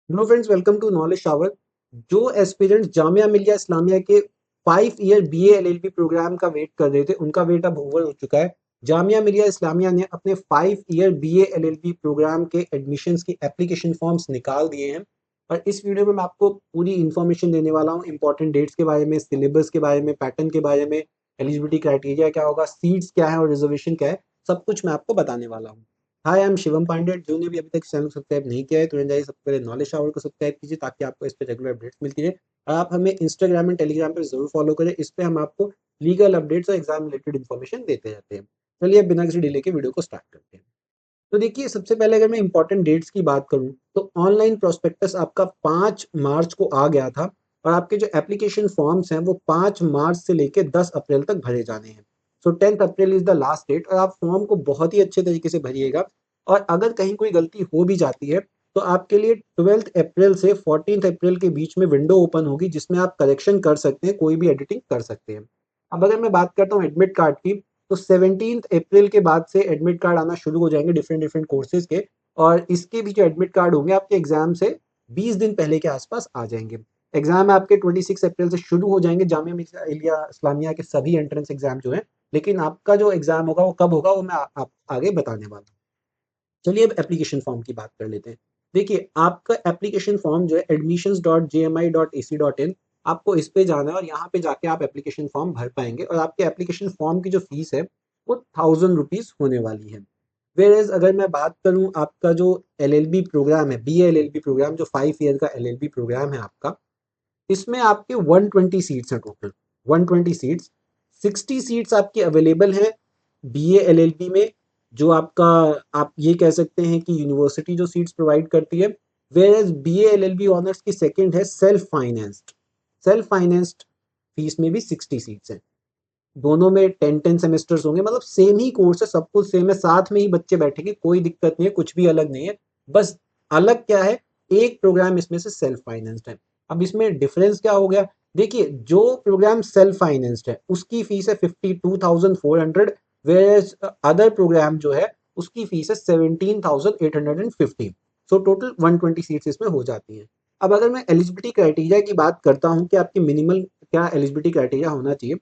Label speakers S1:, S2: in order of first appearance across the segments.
S1: Hello friends, welcome to knowledge shower. जो aspirants Jamia Millia Islamia के 5 year BA LLB program का wait कर रहे थे, उनका वेट अब ओवर हो चुका है। जामिया मिलिया इस्लामिया ने अपने 5 ईयर बीए एलएलबी प्रोग्राम के एडमिशन्स की एप्लीकेशन फॉर्म्स निकाल दिए हैं। और इस वीडियो में मैं आपको पूरी इन्फॉर्मेशन देने वाला हूँ, इंपॉर्टेंट डेट्स के बारे में, सिलेबस के बारे में, पैटर्न के बारे में, एलिजिबिलिटी क्राइटेरिया क्या होगा, सीट्स क्या है और रिजर्वेशन क्या है, सब कुछ मैं आपको बताने वाला हूँ। हाय, आई एम शिवम पांडे। जो ने भी अभी तक चैनल को सब्सक्राइब नहीं किया है, तुरंत जाइए सबसे पहले नॉलेज शावर को सब्सक्राइब कीजिए ताकि आपको इस पे रेगुलर अपडेट्स मिलती रहे। और आप हमें इंस्टाग्राम एंड टेलीग्राम पे जरूर फॉलो करें, इस पे हम आपको लीगल अपडेट्स और एग्जाम रिलेटेड इन्फॉर्मेशन देते रहते हैं। चलिए अब बिना किसी डिले के वीडियो को स्टार्ट करते हैं। तो देखिए, सबसे पहले अगर मैं इंपॉर्टेंट डेट्स की बात करूं तो ऑनलाइन प्रोस्पेक्टस आपका 5 मार्च को आ गया था। और आपके जो एप्लीकेशन फॉर्म्स हैं वो 5 मार्च से लेके 10 अप्रैल तक भरे जाने हैं। So 10 April is the last date और आप फॉर्म को बहुत ही अच्छे तरीके से भरिएगा। और अगर कहीं कोई गलती हो भी जाती है तो आपके लिए 12 अप्रैल से 14 अप्रैल के बीच में विंडो ओपन होगी जिसमें आप करेक्शन कर सकते हैं, कोई भी एडिटिंग कर सकते हैं। अब अगर मैं बात करता हूँ एडमिट कार्ड की, तो 17 अप्रैल के बाद से एडमिट कार्ड आना शुरू हो जाएंगे डिफरेंट डिफरेंट कोर्सेज के। और इसके भी जो एडमिट कार्ड होंगे आपके एग्जाम से 20 दिन पहले के आसपास आ जाएंगे। एग्जाम आपके 26 अप्रैल से शुरू हो जाएंगे जामिया मिलिया इस्लामिया के सभी एंट्रेंस एग्जाम जो है। लेकिन आपका जो एग्जाम होगा वो कब होगा वो मैं आप आगे बताने वाला हूँ। चलिए अब एप्लीकेशन फॉर्म की बात कर लेते हैं। देखिए, आपका एप्लीकेशन फॉर्म जो है admissions.jmi.ac.in, आपको इस पे जाना है और यहाँ पे जाके आप एप्लीकेशन फॉर्म भर पाएंगे। और आपके एप्लीकेशन फॉर्म की जो फीस है वो 1000 रुपीज होने वाली है। वेयर अगर मैं बात करूँ आपका जो एलएलबी प्रोग्राम है, बी एलएलबी प्रोग्राम, जो 5 ईयर का एलएलबी प्रोग्राम है आपका, इसमें आपके 120 सीट्स हैं टोटल। 120 सीट्स, 60 सीट्स आपकी अवेलेबल हैं बीए एलएलबी में, जो आपका, आप ये कह सकते हैं कि यूनिवर्सिटी जो सीट्स प्रोवाइड करती है। Where as BA LLB honours की सेकंड है self financed. Self financed fees में भी 60 सीट्स हैं। दोनों में 10-10 सेमेस्टर्स होंगे, मतलब सेम ही कोर्स है, सब कुछ सेम है, साथ में ही बच्चे बैठेंगे, कोई दिक्कत नहीं है, कुछ भी अलग नहीं है। बस अलग क्या है, एक प्रोग्राम इसमें से सेल्फ फाइनेंस्ड है। अब इसमें डिफरेंस क्या हो गया? देखिए, जो प्रोग्राम सेल्फ फाइनेंस्ड है उसकी फीस है 52,400, वेयरएज अदर प्रोग्राम जो है उसकी फीस है 17,850। सो टोटल 120 सीट्स इसमें हो जाती हैं। अब अगर मैं एलिजिबिलिटी क्राइटेरिया की बात करता हूँ कि आपकी मिनिमल क्या एलिजिबिलिटी क्राइटेरिया होना चाहिए,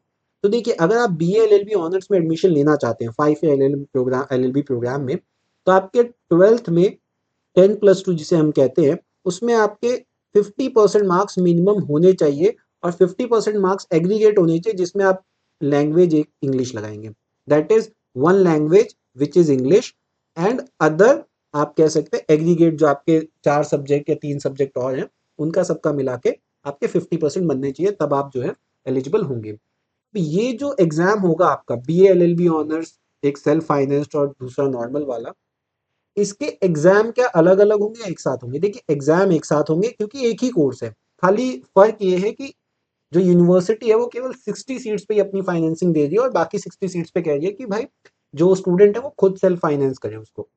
S1: तो देखिए, अगर आप बी एल ऑनर्स में एडमिशन लेना चाहते हैं 5 एल एल बी प्रोग्राम में, तो आपके 12th में 10+2 जिसे हम कहते हैं, उसमें आपके 50% मार्क्स मिनिमम होने चाहिए। और 50% मार्क्स एग्रीगेट होने चाहिए जिसमें आप लैंग्वेज एक इंग्लिश लगाएंगे। That is one language which is English, and other आप कह सकते हैं एग्रीगेट, जो आपके 4 सब्जेक्ट या 3 सब्जेक्ट और हैं, उनका सबका मिला के आपके 50% बनने चाहिए, तब आप जो है एलिजिबल होंगे। ये जो एग्जाम होगा आपका B L L B honours, एक सेल्फ फाइनेंस्ड और दूसरा नॉर्मल वाला, इसके एग्जाम क्या अलग अलग होंगे या एक साथ होंगे? देखिए, एग्जाम एक साथ होंगे क्योंकि एक ही कोर्स है। खाली फर्क ये है कि जो यूनिवर्सिटी है वो केवल 60 सीट्स पे ही अपनी फाइनेंसिंग दे रही है और बाकी 60 सीट्स पे कह रही है कि भाई जो स्टूडेंट है वो खुद सेल्फ फाइनेंस करे उसको।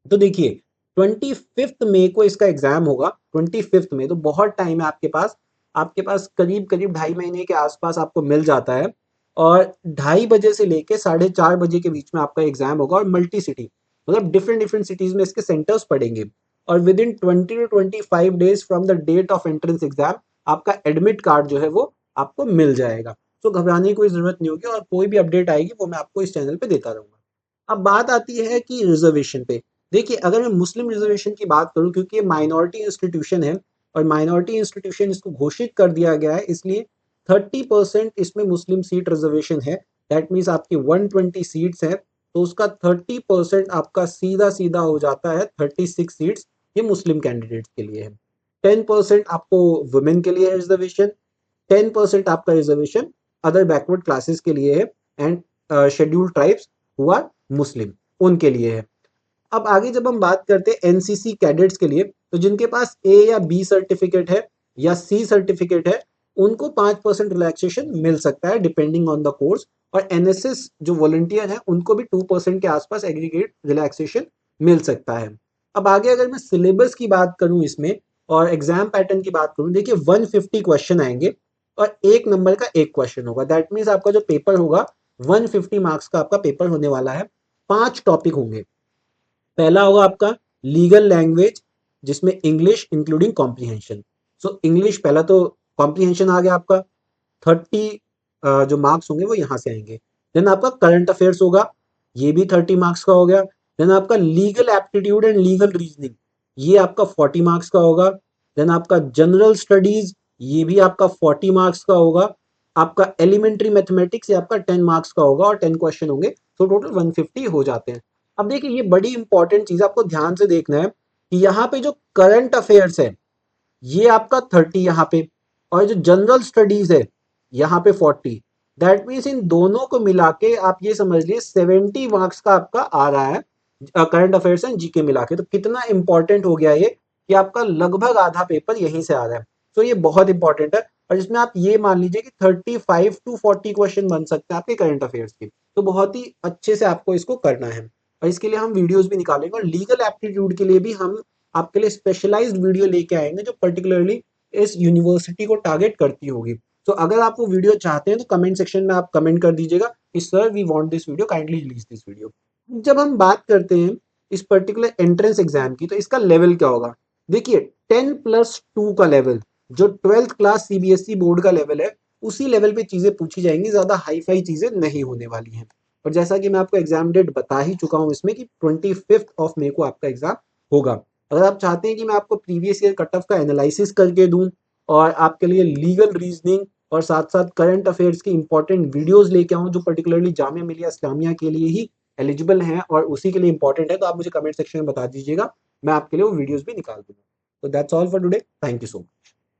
S1: तो देखिए, 25 मई को इसका एग्जाम होगा। 25 मई, तो बहुत टाइम है आपके पास। आपके पास करीब करीब 2.5 महीने के आसपास आपको मिल जाता है। और 2:30 बजे से लेके 4:30 बजे के बीच में आपका एग्जाम होगा। और मल्टी सिटी, मतलब डिफरेंट डिफरेंट सिटीज में इसके सेंटर्स पड़ेंगे। और within 20 to 25 days from the date of entrance exam आपका एडमिट कार्ड जो है वो आपको मिल जाएगा। तो घबराने की कोई जरूरत नहीं होगी, और कोई भी अपडेट आएगी वो मैं आपको इस चैनल पे देता रहूंगा। अब बात आती है कि रिजर्वेशन पे। देखिए, अगर मैं मुस्लिम रिजर्वेशन की बात करूं, क्योंकि ये माइनॉरिटी इंस्टीट्यूशन है और माइनॉरिटी इंस्टीट्यूशन इसको घोषित कर दिया गया है, इसलिए 30% इसमें मुस्लिम सीट रिजर्वेशन है। दैट मीन्स आपकी 120 सीट्स है, तो उसका 30% आपका सीधा सीधा हो जाता है 36 सीट्स, ये मुस्लिम कैंडिडेट्स के लिए है। 10% आपको वुमेन के लिए है रिजर्वेशन। 10% आपका रिजर्वेशन अदर बैकवर्ड क्लासेस के लिए है, एंड शेड्यूल्ड ट्राइब्स हुआ मुस्लिम, उनके लिए है। अब आगे जब हम बात करते हैं एनसीसी कैडेट्स के लिए, तो जिनके पास ए या बी सर्टिफिकेट है या सी सर्टिफिकेट है, उनको 5% रिलैक्सेशन मिल सकता है डिपेंडिंग ऑन द कोर्स। और एनएसएस जो वॉलंटियर है उनको भी 2% के आसपास एग्रीगेट रिलैक्सेशन मिल सकता है। अब आगे अगर मैं सिलेबस की बात करूं इसमें और एग्जाम पैटर्न की बात करूं, देखिए 150 क्वेश्चन आएंगे और 1 नंबर का एक क्वेश्चन होगा। दैट मीन्स आपका जो पेपर होगा 150 मार्क्स का आपका पेपर होने वाला है। 5 टॉपिक होंगे। पहला होगा आपका लीगल लैंग्वेज, जिसमें English including comprehension. So English पहला तो कॉम्प्रीहेंशन आ गया आपका, 30 जो मार्क्स होंगे वो यहाँ से आएंगे। देन आपका करंट अफेयर्स होगा, ये भी 30 मार्क्स का हो गया। देन आपका legal aptitude and legal reasoning, ये आपका 40 मार्क्स का होगा। देन आपका जनरल स्टडीज, ये भी आपका 40 मार्क्स का होगा। आपका एलिमेंट्री मैथमेटिक्स ये आपका 10 मार्क्स का होगा और 10 क्वेश्चन होंगे, तो टोटल 150 हो जाते हैं। अब देखिए ये बड़ी इंपॉर्टेंट चीज आपको ध्यान से देखना है कि यहाँ पे जो करंट अफेयर्स है ये आपका 30 यहाँ पे, और जो जनरल स्टडीज है यहाँ पे 40। दैट मीन्स इन दोनों को मिला के आप ये समझ लिए 70 मार्क्स का आपका आ रहा है करंट अफेयर्स एंड जीके मिला के। तो कितना इंपॉर्टेंट हो गया ये कि आपका लगभग आधा पेपर यहीं से आ रहा है। तो ये बहुत इंपॉर्टेंट है, और जिसमें आप ये मान लीजिए कि 35 टू 40 क्वेश्चन बन सकते हैं आपके करंट अफेयर्स के। तो बहुत ही अच्छे से आपको इसको करना है, और इसके लिए हम वीडियोस भी निकालेंगे, और लीगल एप्टीट्यूड के लिए भी हम आपके लिए स्पेशलाइज्ड वीडियो लेके आएंगे जो पर्टिकुलरली इस यूनिवर्सिटी को टारगेट करती होगी। तो अगर आप वो वीडियो चाहते हैं तो कमेंट सेक्शन में आप कमेंट कर दीजिएगा कि sir we want this video, kindly release this video. जब हम बात करते हैं इस पर्टिकुलर एंट्रेंस एग्जाम की, तो इसका लेवल क्या होगा? देखिए 10+2 का लेवल, जो 12th क्लास सीबीएसई बोर्ड का लेवल है, उसी लेवल पे चीजें पूछी जाएंगी, ज्यादा हाई फाई चीजें नहीं होने वाली हैं। और जैसा कि मैं आपको एग्जाम डेट बता ही चुका हूं इसमें कि 25 मई को आपका एग्जाम होगा। अगर आप चाहते हैं कि मैं आपको प्रीवियस ईयर कट ऑफ का एनालिसिस करके दूं और आपके लिए लीगल रीजनिंग और साथ साथ करंट अफेयर्स की इंपॉर्टेंट वीडियोस लेके आऊं जो पर्टिकुलरली जामिया मिलिया इस्लामिया के लिए ही एलिजिबल हैं और उसी के लिए इंपॉर्टेंट है, तो आप मुझे कमेंट सेक्शन में बता दीजिएगा, मैं आपके लिए वो वीडियोस भी निकाल दूंगा। तो that's all for today, thank you so much.